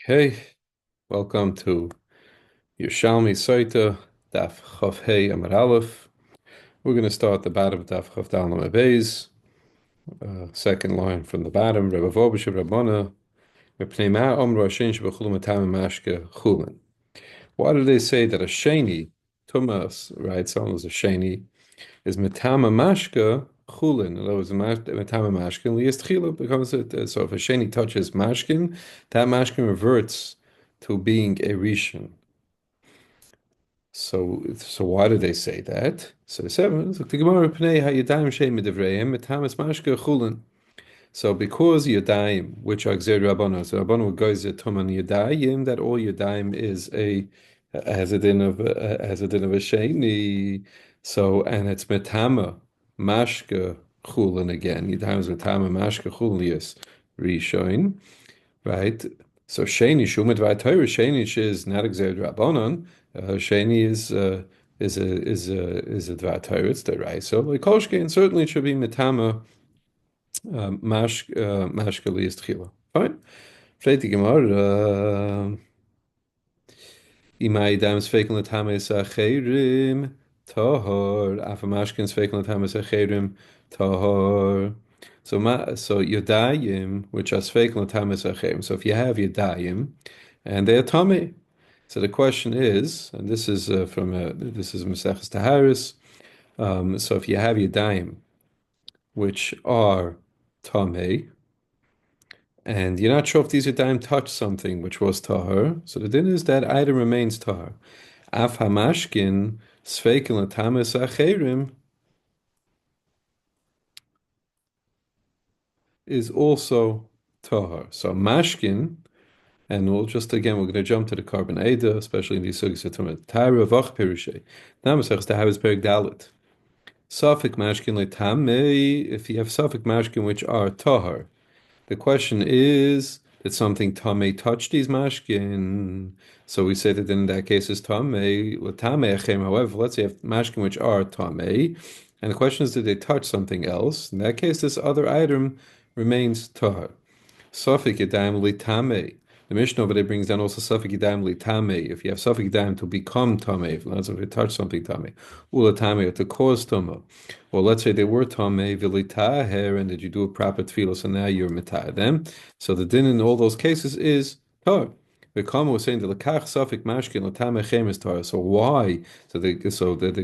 Okay, welcome to Yerushalmi Sotah Daf Chav Hey Amar Aleph. We're going to start the bottom of Daf Chav Dal Amar Beis, second line from the bottom. Rebbe Vobish Rabbana Mepnei Ma Omru Hashem Shebechulin Matam Mashke Chulin. Why do they say that a sheni tumas, right? Someone who's a sheni is Matama Mashke Chulin. In other words, Matama Mashkin Liest Chila becomes it. So if a sheni touches Mashkin, that Mashkin reverts to being a Rishon. So why do they say that? So the seven, so the Gemara Pnei HaYadayim Shei Midivreim Metamas Mashke Chulin. So because Yadayim, which are Gzer Rabbanon, so Rabbanon goes at Tuman Yadayim, that all Yadayim is has a din of a Sheni. So and it's Metama Mashke Chulin again. Yadayim is Metama Mashke Chulin Rishoin, right? So Sheni Shumet V'Atayr Sheni is not Gzer Rabbanon. Sheni is a Dvatayr. It's the right. So like Kolshkein, certainly it should be Metama. Mashkali is tchila. Fine. Freit die Gemara. Imai dam sveiken letames acherim tahor. Afa mashkin sveiken letames acherim tahor. So yodayim, which are sveiken letames acherim. So if you have yodayim, and they're tummy. So the question is, and this is this is Maseches Taharis. So if you have yodayim, which are tummy, and you're not sure if these Yadayim touched something which was tahor, so the din is that item remains tahor. Af hamashkin sveikin latamis acherim is also tahor. So mashkin, and we'll just again we're going to jump to the carbon Ada, especially in these sugyas of Tyra vach perushay. Now Masechus Tahav is perik dalit. Safik mashkin letame. If you have safik mashkin which are tahor. The question is, did something Tameh touch these mashkin? So we say that in that case is Tameh, Tameh Echem. However, let's say you have mashkin which are Tameh, and the question is, did they touch something else? In that case, this other item remains Tahar. Safik Yadayim Litame. The Mishnah over there brings down also Safik Yadayim Litame. If you have Safik Yadayim to become Tame, if you touch something Tame, Ula Tame, or to cause Tama. Well, let's say they were Tame, Vilitaher, and did you do a proper tefillah, so now you're Mitah them. So the din in all those cases is Tar. The Kama was saying the Lakach Safik Mashkin Latame Chem is Tar. So why? So the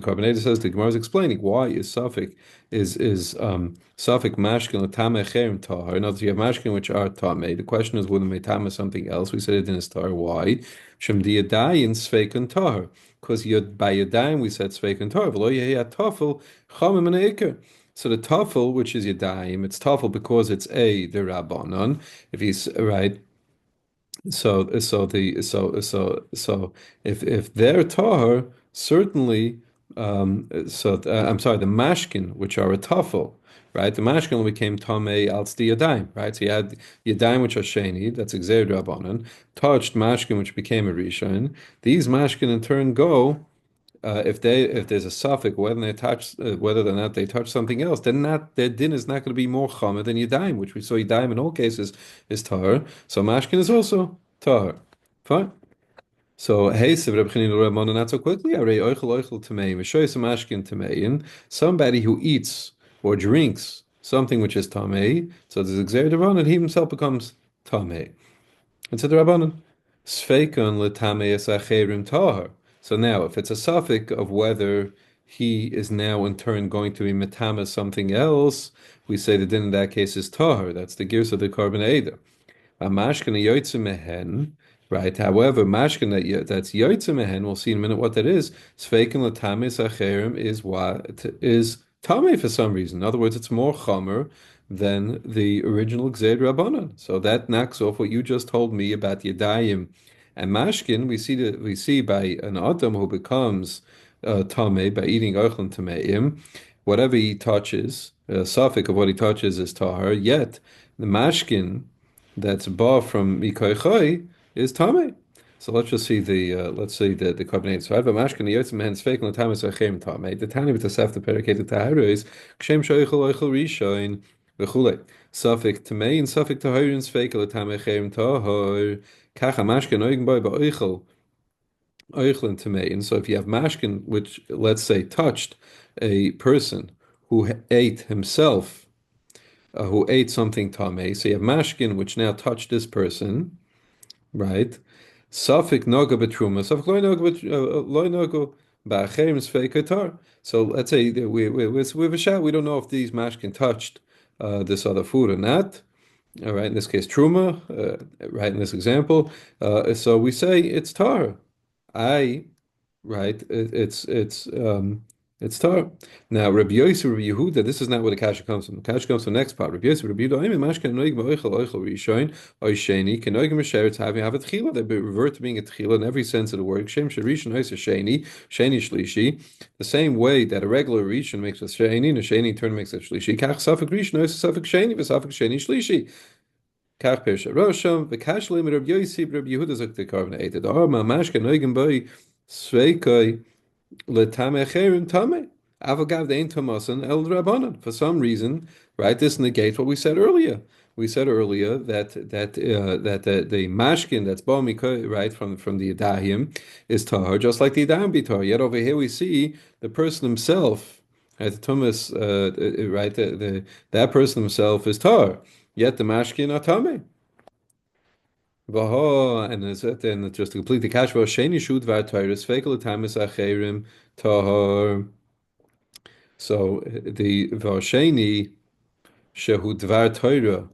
Carbonator says the Gemara is explaining why is Safik Safik mashkin l'tameh cherem tahar. In other words, you have mashkin which are tameh. The question is whether metama something else. We said it in a star. Why? Shem diyadayin sveiken tahar. Because by yadayim we said sveiken tahar. V'lo yehiyat tafel chamim and eker. So the tafel, which is yadayim, it's tafel because it's a the rabbanon. If he's right. So if they're tahar, certainly. I'm sorry, the mashkin, which are a tafel, right? The mashkin became tamei als the yadayim, right? So you had yadayim which are sheni, that's exer rabbanon, touched mashkin which became a rishon. These mashkin in turn go. If there's a suffix whether they touch whether or not they touch something else, then not their din is not going to be more chamer than yadayim, which we saw yadayim in all cases is tahar. So mashkin is also tahar. Fine. So hey, not so quickly. Somebody who eats or drinks something which is tamei, so there's exer and he himself becomes tamei. And so the Rabbanan, Sveikon l'tameis acherim tahar. So now, if it's a suffix of whether he is now in turn going to be metama something else, we say the din in that case is tahar. That's the gears of the carbon eder. A mashkin yoytze mehen, right? However, mashkin that's yoytze mehen, we'll see in a minute what that is. Sveikon l'tameis acherim is what is tame for some reason. In other words, it's more chomer than the original Gzeid Rabbanan. So that knocks off what you just told me about Yadayim and Mashkin. We see by an Adam who becomes Tameh by eating Oichlin Tameim, whatever he touches, a suffix of what he touches is Tahar, yet the Mashkin that's bar from Mikoichoi is Tameh. So let's just see the carbonated. So I have a mashkin yotzim mehen sfeik l'tamis achem tamei. The tani b'tasaf the pericated taharis kshem shoichel oichel rishoin v'chulei. Safik tamei and safik taharin sfeik l'tamei achem tahor Kacha mashkin oigen boy ba'oichel oichlin tamein. So if you have mashkin, which let's say touched a person who ate himself, who ate something tamei, so you have mashkin which now touched this person, right? Safik noga betruma, safik loy noga ba'acherim sfeikatar. So let's say that we have a shot. We don't know if these mashkin touched this other food or not. All right, in this case, truma. Right, in this example, so we say it's tar. I right? It's tar. Now, Rabbi Yosef, Rabbi Yehuda, this is not where the kasha comes from. The kasha comes from the next part. Rabbi Yosef, Rabbi Yehuda, I'm mashkan noig ba'oichel oichel rishon oy sheni kenoig m'sheretz having have a tchila. They revert to being a tchila in every sense of the word. Shem sharishon ois a sheni shlishi. The same way that a regular rishon makes a sheni, and a sheni in turn makes a shlishi. Kach safek rishon ois a safek sheni, v'safek sheni shlishi. Kach Pirsha Rosham, Vikash Limit of Yosef, Rabbi Yehuda Zok the Carbon Ated. Or Mamashka Noigen Boy, Sveikoi, Letame Cherim Tame. Avagav the Ein Tomasan El Rabbanan. For some reason, right, this negates what we said earlier. We said earlier that the mashkin that's ba mikoi, right, from the Yadahim is tahar, just like the Yadahim be tahar. Yet over here we see the person himself, right, the Thomas, right, that person himself is tahar. Yet the mashkin are tameh. Vaha, and then just to complete the cash, sheni shud var tyrus fekel tamis acherim tahar. So the vasheni shehu dvar Torah,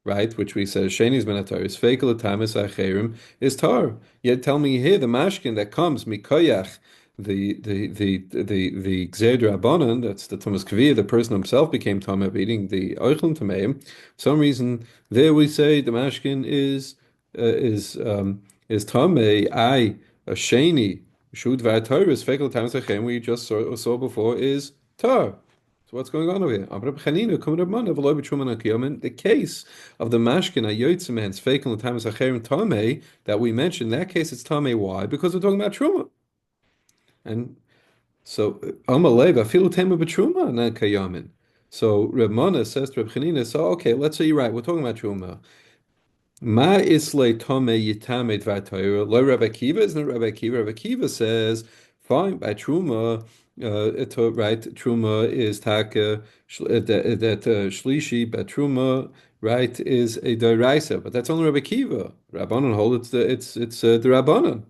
right, which we said sheni's benatar is fekel tamis acherim is tar. Yet tell me here the mashkin that comes mikoyach the gzer drabanan, that's the Thomas Kavir, the person himself became tameh eating the oichlin tameim. For some reason there we say the mashkin is tameh. I a sheni shud var Torah is fekel tamis acherim we just saw before is tar. So what's going on over here? The case of the mashkin ayotzim and feikin l'tamis acherim tamei that we mentioned, in that case it's tamei. Why? Because we're talking about truma. And so amalei afilu tema b'truma na kayamin. So Reb Mana says to Reb Chanina, so okay, let's say you're right. We're talking about truma. Ma islay tome yitame dvar Torah. Lo Rabbi Akiva isn't Rabbi Akiva. Rabbi Akiva says, fine, by truma, right? Truma is taka that shlishi, but truma, right, is a deraisa. But that's only Rabbi Akiva. Rabbanon hold it's the Rabbanon,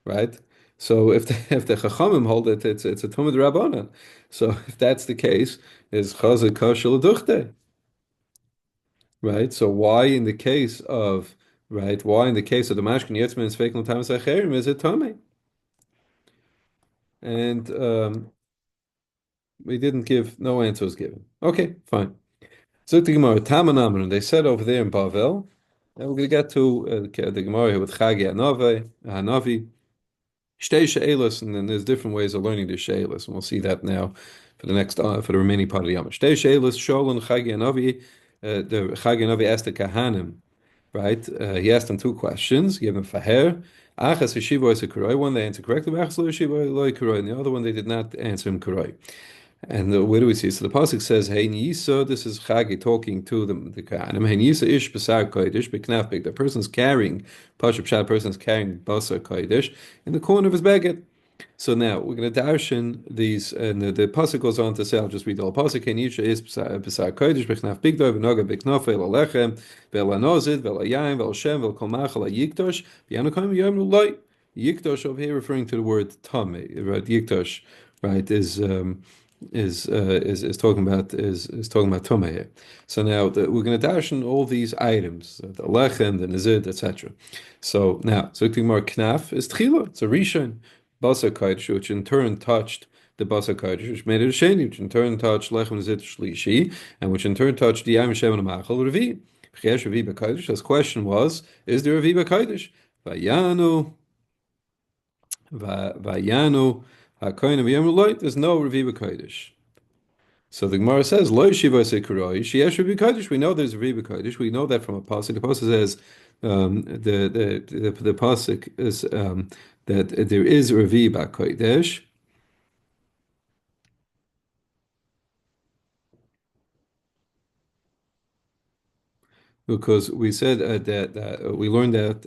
right? So if the Chachamim hold it's a tumah Rabbanon. So if that's the case, is chazak kashel duchte. Right. So why in the case of why in the case of the mashkin yetzman and feikel tamas acherim is it tamei? And we didn't give no answer was given. Okay, fine. So the Gemara Tamanam, they said over there in Bavel, and we're going to get to the Gemara here with Chagi Hanavi, Shtei She'elos, and then there's different ways of learning the She'elos, and we'll see that now for the next for the remaining part of the Yom. Shtei She'elos, Shol and Chagi Hanavi, the Chagi Hanavi asked the Kahanim, right? He asked them two questions. He gave them faher. Achas yeshiva is a kuroi. One they answered correctly. Achas lo yeshiva lo kuroi. And the other one they did not answer him kuroi. And where do we see? So the pasuk says, "Hey Nisa." This is Chagi talking to the Kohanim. Hey Nisa ish basar kodesh beknafbek. The person's carrying pashup shad. Person's carrying basar kodesh in the corner of his baguette. So now we're going to darshan these, and the pasuk goes on to say, I'll just read the whole pasuk. Kenisha is b'sar kodesh b'chnaf bigdor v'noga b'knaf el alechem ve'el anozid ve'el ayayim ve'el shem ve'el kol machal yiktosh v'yanakom yom luloi. Yiktosh over here referring to the word tamei, right? Yiktosh, right, is talking about tamei here. So now we're going to darshan all these items, the alechem, the nizid, etc. So now, so more knaf is tchila. It's a rishon. Basar Kodesh, which in turn touched the Basar Kodesh, which made it a Sheni, which in turn touched Lechem Zit Shlishi, and which in turn touched the Yam Shem and Machal Revi. Chesh Revi B'Kodesh. His question was, is there a Revi B'Kodesh? Vayanu, HaKoyin V'Yam Loit, there's no Revi B'Kodesh. So the Gemara says, Lo Shiva Sekuroi, Sheyesh Revi Kodesh. We know there's a Revi Kodesh. We know that from a pasuk. The pasuk says, the pasuk is that there is Revi B'Kodesh. because we said that we learned that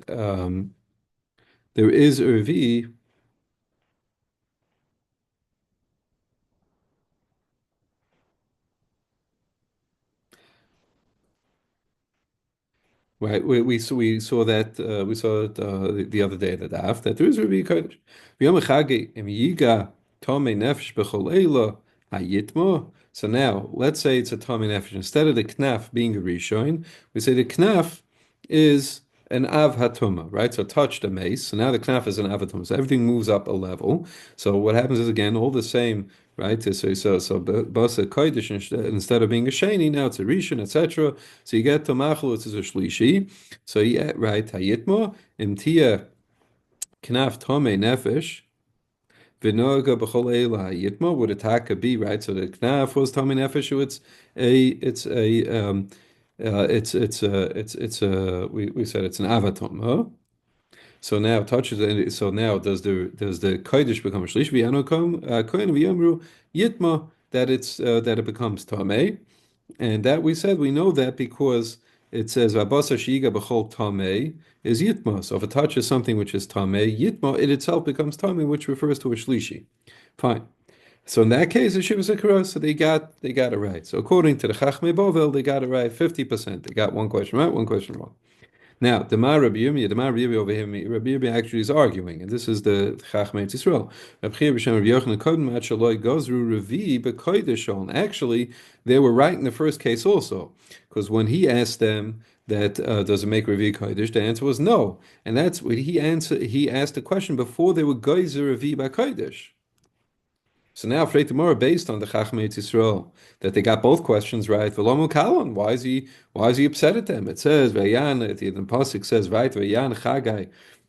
there is a Revi. Right, we saw that we saw it the other day at the daf that there is Rabbi Kodesh. V'yom echagi im yiga tomei nefesh b'chol eila hayitmo. So now let's say it's a tomei nefesh instead of the knaf being a rishon, we say the knaf is an av hatuma, right? So touch the mace. So now the knaf is an av hatuma. So everything moves up a level. So what happens is again all the same, right? So basa kodesh instead of being a sheni, now it's a rishon, etc. So you get to machlo, it's a shlishi. So yeah, right, hayitmo imtia knaf tome nefesh. V'noga b'chol eila hayitmo would attack a b, right? So the knaf was tome nefesh. So it's a we said it's an avatom, huh? So now touches it. So now does the kodesh become a shlish? V'yanokom kohen v'yamru yitma that it becomes tamei. And that we said we know that because it says Rabasa Shiga B'chol Tameh is Yitma. So if it touches something which is Tameh, Yitma it itself becomes Tameh, which refers to a Shlishi. Fine. So in that case, the Shiva Sakura, so they got it right. So according to the Chachmei Bovel, they got it right 50%. They got one question right, one question wrong. Now, the Mar Rabbi Yirmi over here, Rabbi Yirmi actually is arguing, and this is the Chachmei Yisrael. Rabbi Chia b'Shem Rabbi Yochanan Kodem Ad Shaloi Gozru Revi B'Kodesh. Actually, they were right in the first case also, because when he asked them that does it make Revi Kodesh, the answer was no, and that's what he answered. He asked the question before they were Geyser Revi B'Kodesh. So now Frei Tamora, based on the Chachmei Yisrael, that they got both questions right. V'lomu kalon, why is he upset at them? It says Vayan, the pasuk says right Vayan Chagai.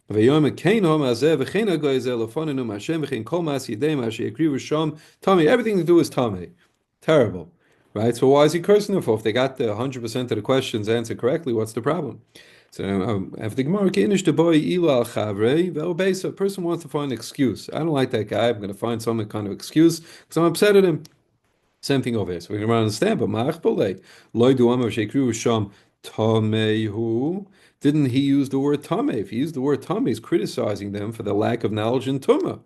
Vayom Keinom Azeh V'chein Hagoy Zeh Lefonenu Mashem V'chein Kol Mas Yidei Mashe Yekrivu Sham Tomei. Everything to do is Tomei. Terrible, right? So why is he cursing them for? If they got the 100% of the questions answered correctly, what's the problem? So after the Gemara, Kinish the boy Ilal Chavre, Velbesa, a person wants to find an excuse. I don't like that guy. I'm going to find some kind of excuse because I'm upset at him. Same thing over here. So we can understand, but Ma'achbole, Loi du Amar Shekru Sham Tamehu. Didn't he use the word Tame? If he used the word Tame, he's criticizing them for the lack of knowledge in Tumah.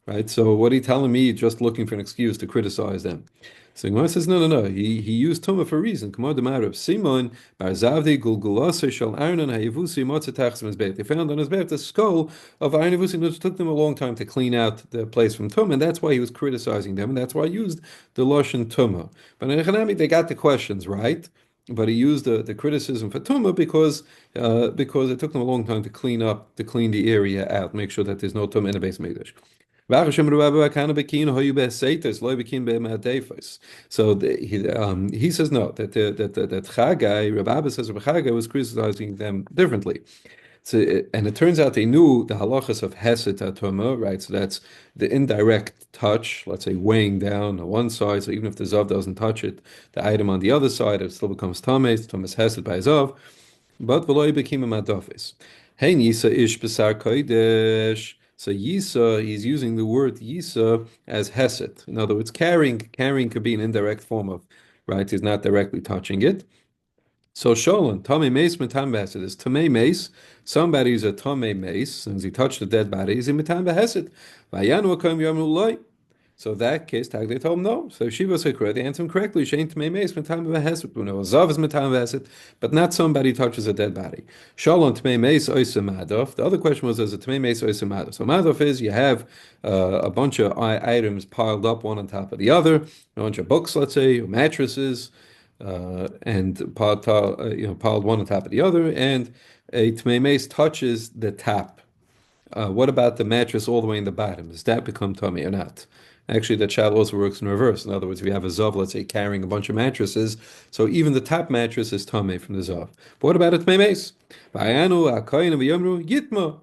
Right? So what are you telling me? Just looking for an excuse to criticize them. So Gemara says, no. He used Tumah for a reason. Come on, the matter of Simon Bar Zavdi Gulgulase Shal Arnon Hayavusi Motzatachs Mizbeit. They found on his bed the skull of Aaron Yavusi. It took them a long time to clean out the place from Tumah, and that's why he was criticizing them, and that's why he used the Lashon Tumah. But in Echanami, they got the questions right. But he used the criticism for Tumah because it took them a long time to clean the area out, make sure that there's no Tumah in the base Mikdash. So he says no, that Chagai, Rabbi Abba says Rabbi Chagai was criticizing them differently. So, and it turns out they knew the halachas of Hesed Atoma, right? So that's the indirect touch, let's say weighing down on one side. So even if the Zav doesn't touch it, the item on the other side, it still becomes Tames, Tames Hesed by Zav. But Veloy became a Madofis. Hey Yisa ish besar kodesh. So Yisa, he's using the word Yisa as Hesed. In other words, carrying could be an indirect form of, right? He's not directly touching it. So Sholon, Tame Mace, Mitam Behesed is Tame Mace. Somebody who's a Tame Mace, since he touched the dead body, is in Mitam Behesed. Vayanu Akom Yomnu Loi. So that case, Tagle told him no. So Shiva Sakura, they answered him correctly. Shein Tmei Meis Matam V'Hesed. No, Zav is Matam V'Hesed, but not somebody touches a dead body. Shalom Tmei Meis Oisem Madof. The other question was, is a Tmei Meis Oisem Madof? So Madof is you have a bunch of items piled up one on top of the other, a bunch of books, let's say, or mattresses, and piled one on top of the other, and a Tmei Meis touches the top. What about the mattress all the way in the bottom? Does that become tummy or not? Actually, that shal also works in reverse. In other words, if you have a zav, let's say, carrying a bunch of mattresses, so even the top mattress is tummy from the zav. But what about it memes? Vayanu akayin v'yomru yitma.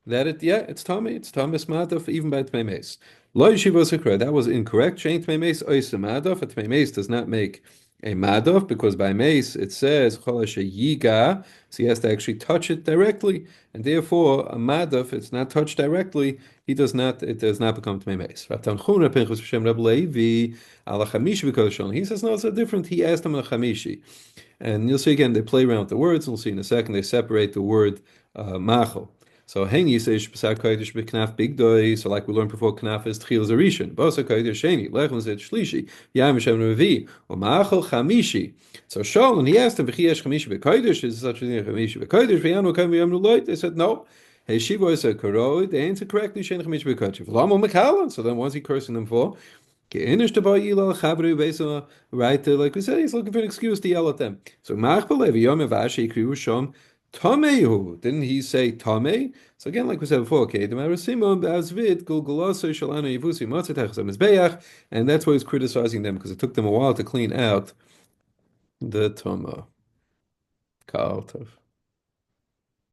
It's tummy. It's tummy smadaf even by tmemes. Lo yeshiva sakra. That was incorrect. Shein tmemes oisamadaf. A tmemes does not make a madov, because by mace it says cholashe yiga, so he has to actually touch it directly, and therefore a madov, it's not touched directly, he does not, it does not become to mace. Ratanchun Pinchas B'Shem Reb Levi ala chamishi b'kodesh. He says no, it's so different. He asked him on chamishi, and you'll see again they play around with the words. We'll see in a second they separate the word machel. So hengi says b'sar kodesh b'knaf bigdoi. So like we learned before, knaf is tchil zarishin. B'sar kodesh sheni. Lechem zed shlishi. Yam Hashem revi. U'machel chamishi. So Shaul, and he asked him, "V'chiyesh chamishi b'kodesh? Is there such a thing as chamishi b'kodesh? V'yanu kam v'yamnu loit?" They said no. Hey, Shiva said, "Koroi." They answered correctly. Shen chamishi b'kodesh. V'lamo mekalan. So then, what's he cursing them for? Right, like we said, he's looking for an excuse to yell at them. So didn't he say Tame? So again, like we said before, okay, and that's why he's criticizing them because it took them a while to clean out the Tama.